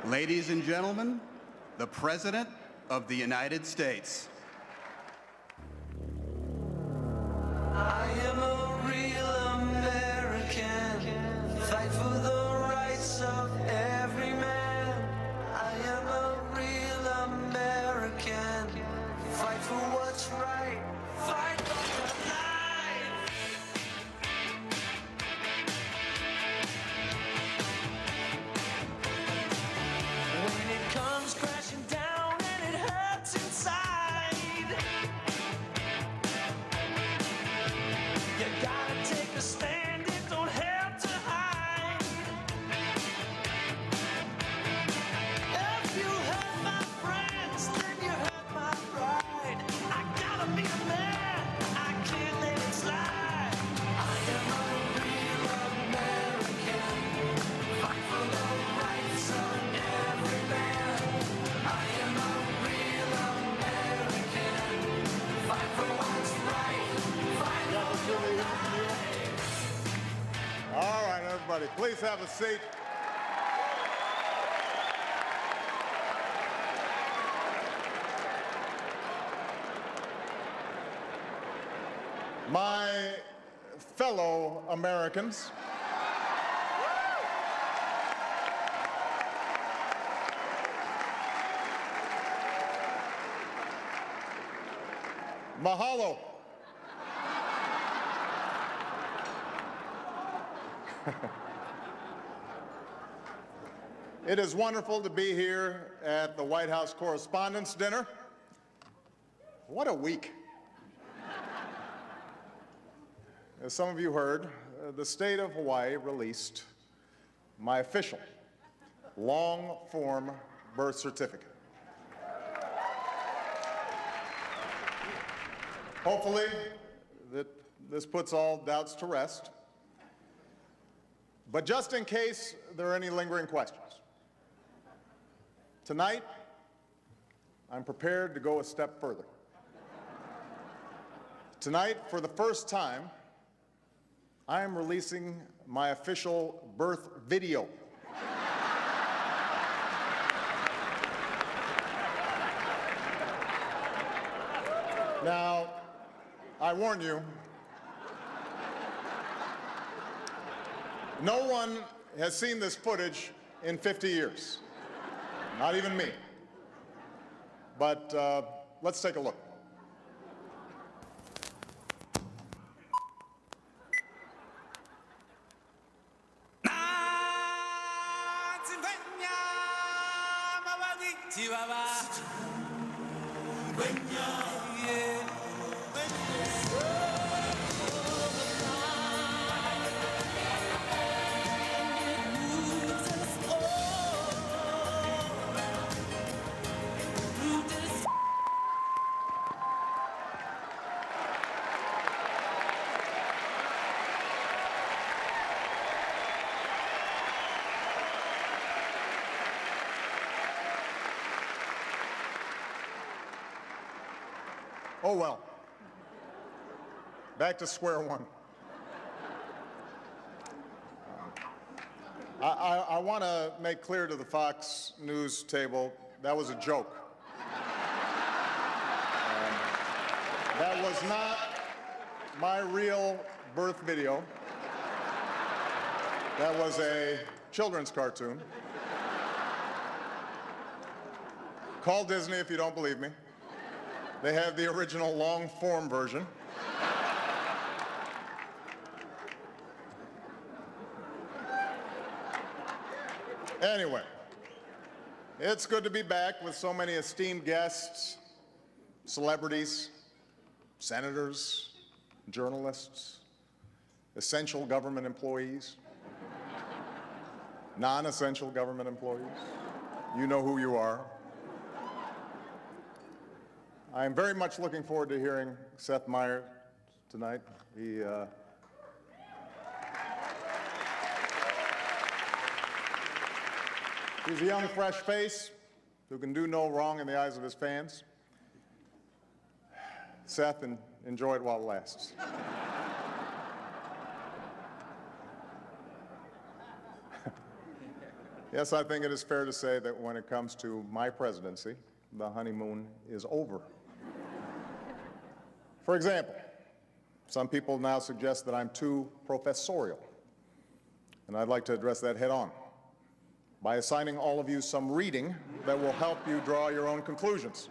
Ladies and gentlemen, the President of the United States. I am a real American, fight for the rights of every man. I am a real American, fight for what's right, fight for the life. When it comes crashing down and it hurts inside, you gotta take a stand, it don't have to hide. If you hurt my friends, then you hurt my pride. I gotta be a man, I can't let it slide. I am a real American, fight for the rights of every man. I am a real American, fight for what's right, fight for the life. All right, everybody, please have a seat. My fellow Americans, mahalo. It is wonderful to be here at the White House Correspondents' Dinner. What a week. As some of you heard, the state of Hawaii released my official long-form birth certificate. Hopefully, this puts all doubts to rest. But just in case there are any lingering questions, tonight, I'm prepared to go a step further. Tonight, for the first time, I am releasing my official birth video. Now, I warn you, no one has seen this footage in 50 years. Not even me. But let's take a look. Oh well. Back to square one. I want to make clear to the Fox News table, that was a joke. That was not my real birth video. That was a children's cartoon. Call Disney if you don't believe me. They have the original long-form version. Anyway, it's good to be back with so many esteemed guests, celebrities, senators, journalists, essential government employees, non-essential government employees. You know who you are. I am very much looking forward to hearing Seth Meyers tonight. He's a young, fresh face who can do no wrong in the eyes of his fans. Seth, enjoy it while it lasts. Yes, I think it is fair to say that when it comes to my presidency, the honeymoon is over. For example, some people now suggest that I'm too professorial, and I'd like to address that head on by assigning all of you some reading that will help you draw your own conclusions.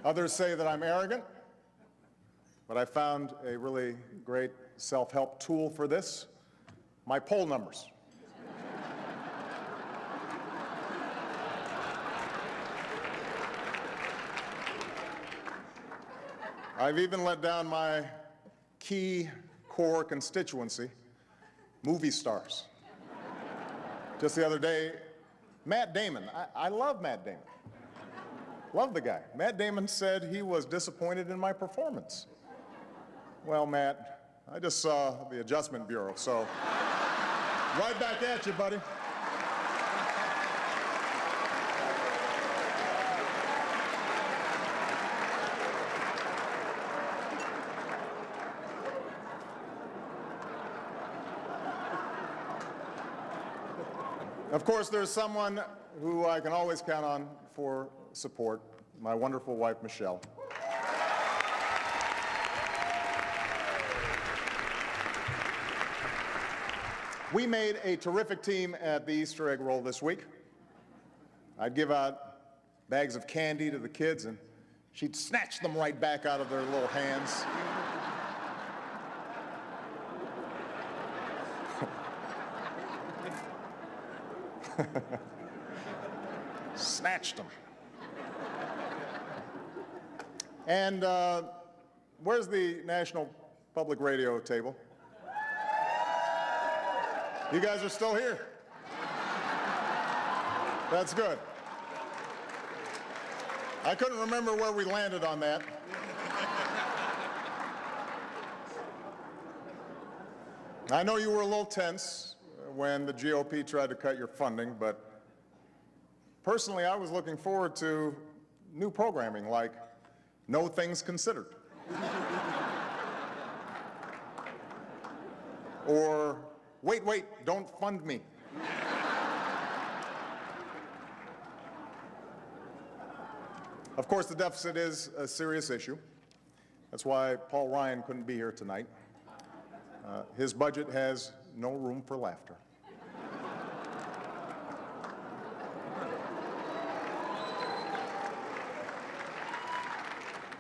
Others say that I'm arrogant, but I found a really great self-help tool for this: my poll numbers. I've even let down my key core constituency, movie stars. Just the other day, Matt Damon. I love Matt Damon. Love the guy. Matt Damon said he was disappointed in my performance. Well, Matt, I just saw the Adjustment Bureau, so right back at you, buddy. Of course, there's someone who I can always count on for support, my wonderful wife, Michelle. We made a terrific team at the Easter egg roll this week. I'd give out bags of candy to the kids, and she'd snatch them right back out of their little hands. Snatched them. And where's the National Public Radio table? You guys are still here. That's good. I couldn't remember where we landed on that. I know you were a little tense when the GOP tried to cut your funding, but personally, I was looking forward to new programming like No Things Considered. Or Wait, Don't Fund Me. Of course, the deficit is a serious issue. That's why Paul Ryan couldn't be here tonight. His budget has no room for laughter.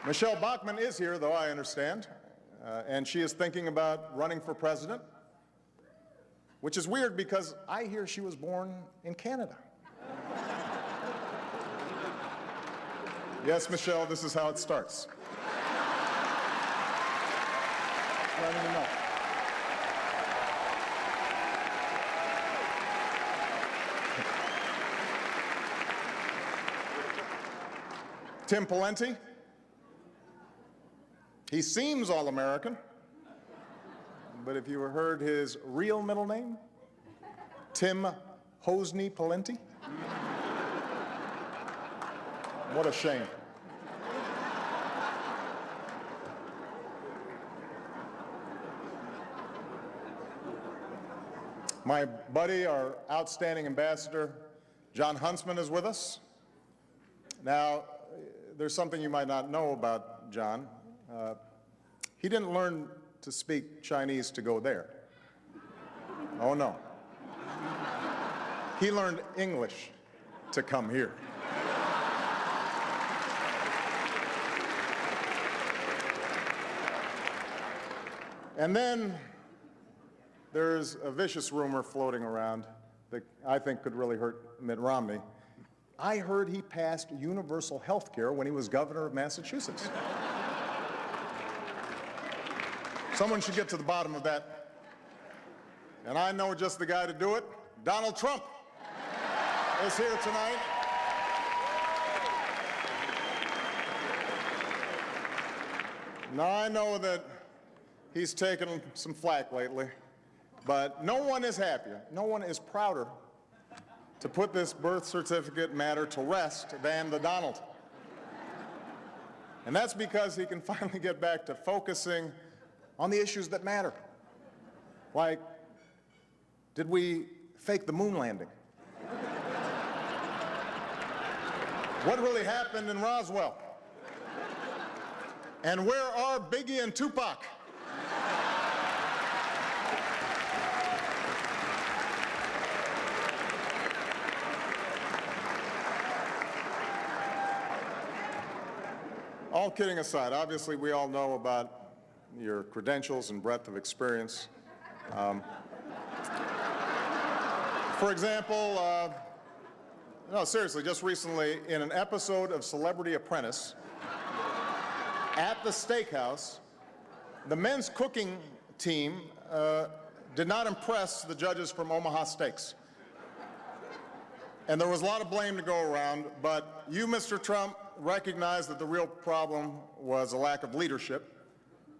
Michelle Bachmann is here, though, I understand, and she is thinking about running for president, which is weird because I hear she was born in Canada. Yes, Michelle, this is how it starts. Letting you know. Tim Pawlenty. He seems all-American, but if you heard his real middle name, Tim Hosni Pawlenty, what a shame. My buddy, our outstanding ambassador, John Huntsman, is with us. Now, there's something you might not know about John. He didn't learn to speak Chinese to go there. Oh, no. He learned English to come here. And then there's a vicious rumor floating around that I think could really hurt Mitt Romney. I heard he passed universal health care when he was governor of Massachusetts. Someone should get to the bottom of that. And I know just the guy to do it. Donald Trump is here tonight. Now, I know that he's taken some flack lately, but no one is happier, no one is prouder to put this birth certificate matter to rest than the Donald. And that's because he can finally get back to focusing on the issues that matter, like Did we fake the moon landing? What really happened in Roswell? And where are Biggie and Tupac? All kidding aside, obviously we all know about your credentials and breadth of experience. For example, no, seriously, just recently in an episode of Celebrity Apprentice at the steakhouse, the men's cooking team did not impress the judges from Omaha Steaks. And there was a lot of blame to go around, but you, Mr. Trump, recognized that the real problem was a lack of leadership.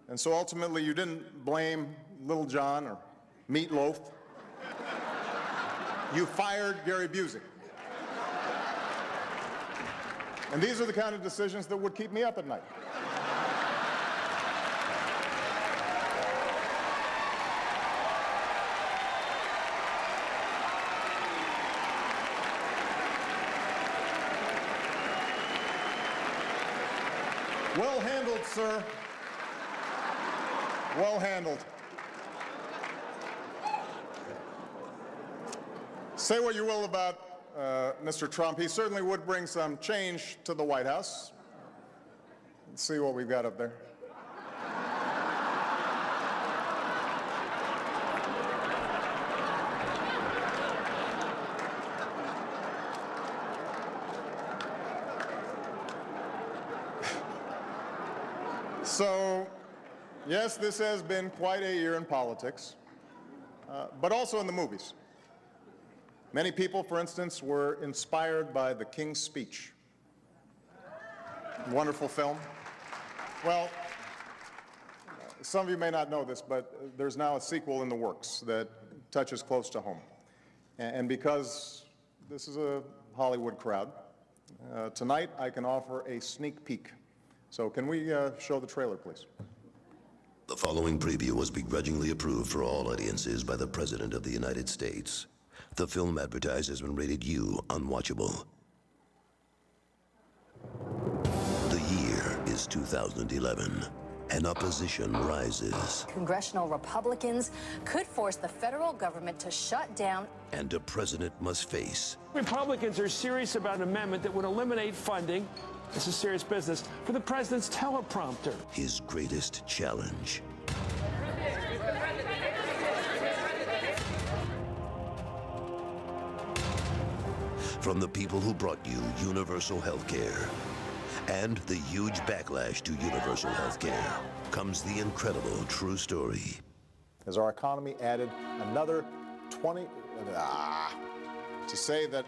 And so ultimately you didn't blame Little John or Meatloaf. You fired Gary Busey. And these are the kind of decisions that would keep me up at night. Well handled, sir. Well handled. Say what you will about Mr. Trump. He certainly would bring some change to the White House. Let's see what we've got up there. So, yes, this has been quite a year in politics, but also in the movies. Many people, for instance, were inspired by The King's Speech. Wonderful film. Well, some of you may not know this, but there's now a sequel in the works that touches close to home. And because this is a Hollywood crowd, tonight I can offer a sneak peek. So can we show the trailer, please? The following preview was begrudgingly approved for all audiences by the President of the United States. The film advertised has been rated U, unwatchable. The year is 2011, and opposition rises. Congressional Republicans could force the federal government to shut down. And a president must face Republicans are serious about an amendment that would eliminate funding, this is serious business, for the president's teleprompter. his greatest challenge. From the people who brought you universal health care and the huge backlash to universal health care comes the incredible true story. As our economy added another 20, to say that,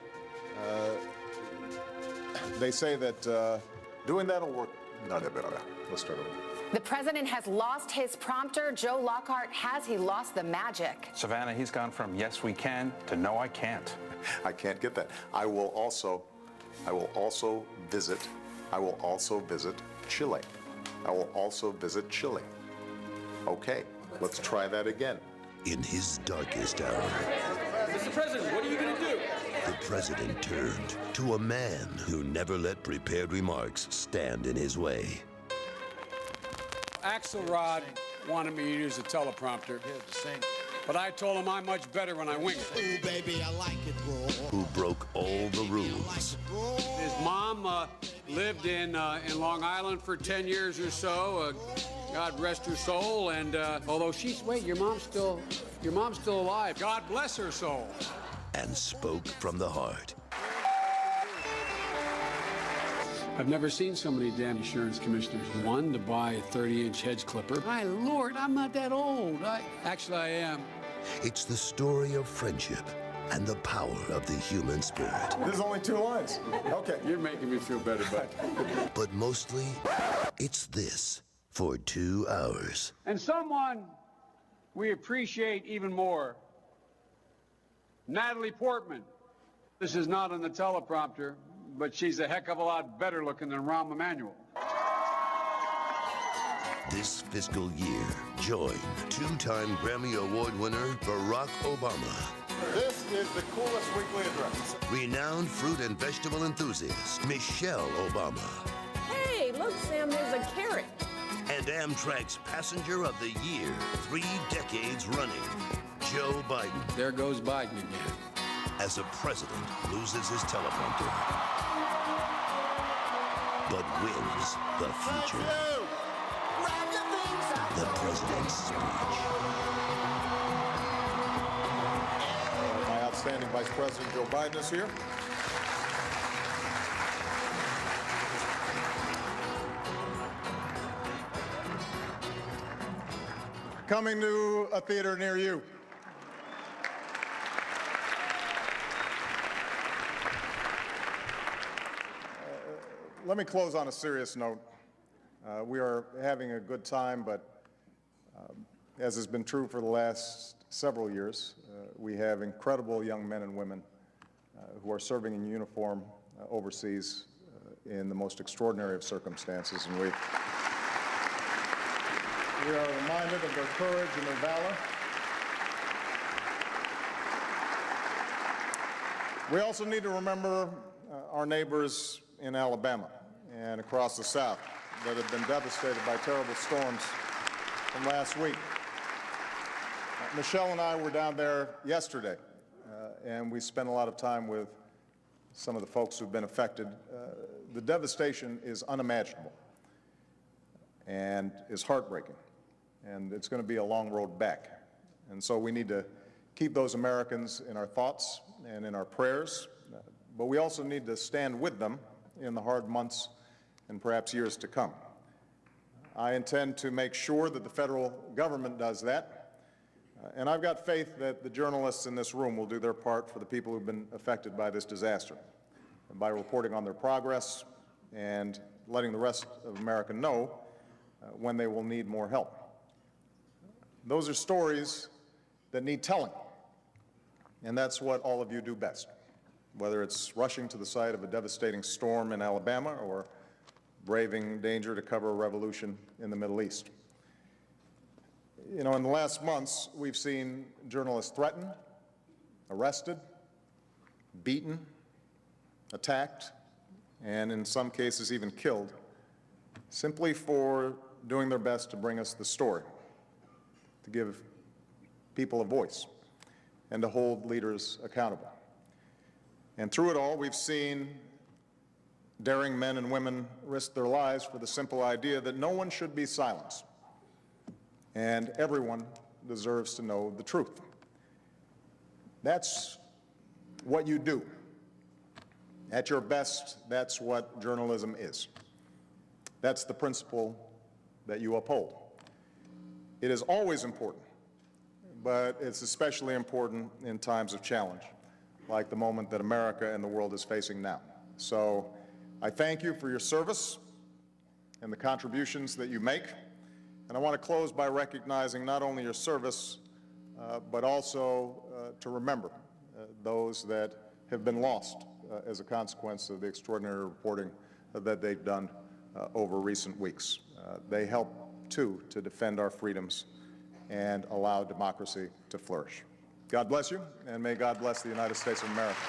they say that doing that'll work. Let's start over. The president has lost his prompter. Joe Lockhart, has he lost the magic? Savannah, he's gone from yes, we can to no, I can't. I can't get that. I will also visit Chile. I will also visit Chile. Okay, let's try that again. In his darkest hour, Mr. President, what are you going to do? the president turned to a man who never let prepared remarks stand in his way. Axelrod wanted me to use a teleprompter, but I told him I'm much better when I wing it. Ooh, baby, I like it raw. Who broke all the rules His mom lived in Long Island for 10 years or so. God rest her soul. And although she's your mom's still alive. God bless her soul. and spoke from the heart. I've never seen so many damn insurance commissioners. One to buy a 30-inch hedge clipper. My Lord, I'm not that old. Actually, I am. It's the story of friendship and the power of the human spirit. There's only 2 lines. Okay. You're making me feel better, bud. But mostly, it's this for 2 hours. And someone we appreciate even more, Natalie Portman. This is not on the teleprompter, but she's a heck of a lot better looking than Rahm Emanuel. This fiscal year, join two-time Grammy Award winner Barack Obama, This is the coolest weekly address. renowned fruit and vegetable enthusiast Michelle Obama, Hey, look, Sam, there's a carrot. and Amtrak's Passenger of the Year, 3 decades running, Joe Biden. There goes Biden again. As a president loses his teleprompter, but wins the future. The president's speech. My outstanding Vice President Joe Biden is here. Coming to a theater near you. Let me close on a serious note. We are having a good time, but as has been true for the last several years, we have incredible young men and women who are serving in uniform overseas in the most extraordinary of circumstances, and we are reminded of their courage and their valor. We also need to remember our neighbors in Alabama and across the South that have been devastated by terrible storms from last week. Michelle and I were down there yesterday, and we spent a lot of time with some of the folks who've been affected. The devastation is unimaginable and is heartbreaking, and it's going to be a long road back. And so we need to keep those Americans in our thoughts and in our prayers, but we also need to stand with them in the hard months and perhaps years to come. I intend to make sure that the federal government does that, and I've got faith that the journalists in this room will do their part for the people who've been affected by this disaster, and by reporting on their progress and letting the rest of America know when they will need more help. Those are stories that need telling, and that's what all of you do best, whether it's rushing to the site of a devastating storm in Alabama or braving danger to cover a revolution in the Middle East. You know, in the last months, we've seen journalists threatened, arrested, beaten, attacked, and in some cases even killed, simply for doing their best to bring us the story, to give people a voice, and to hold leaders accountable. And through it all, we've seen daring men and women risk their lives for the simple idea that no one should be silenced, and everyone deserves to know the truth. That's what you do. At your best, that's what journalism is. That's the principle that you uphold. It is always important, but it's especially important in times of challenge, like the moment that America and the world is facing now. So I thank you for your service and the contributions that you make. And I want to close by recognizing not only your service, but also to remember those that have been lost as a consequence of the extraordinary reporting that they've done over recent weeks. They help, too, to defend our freedoms and allow democracy to flourish. God bless you, and may God bless the United States of America.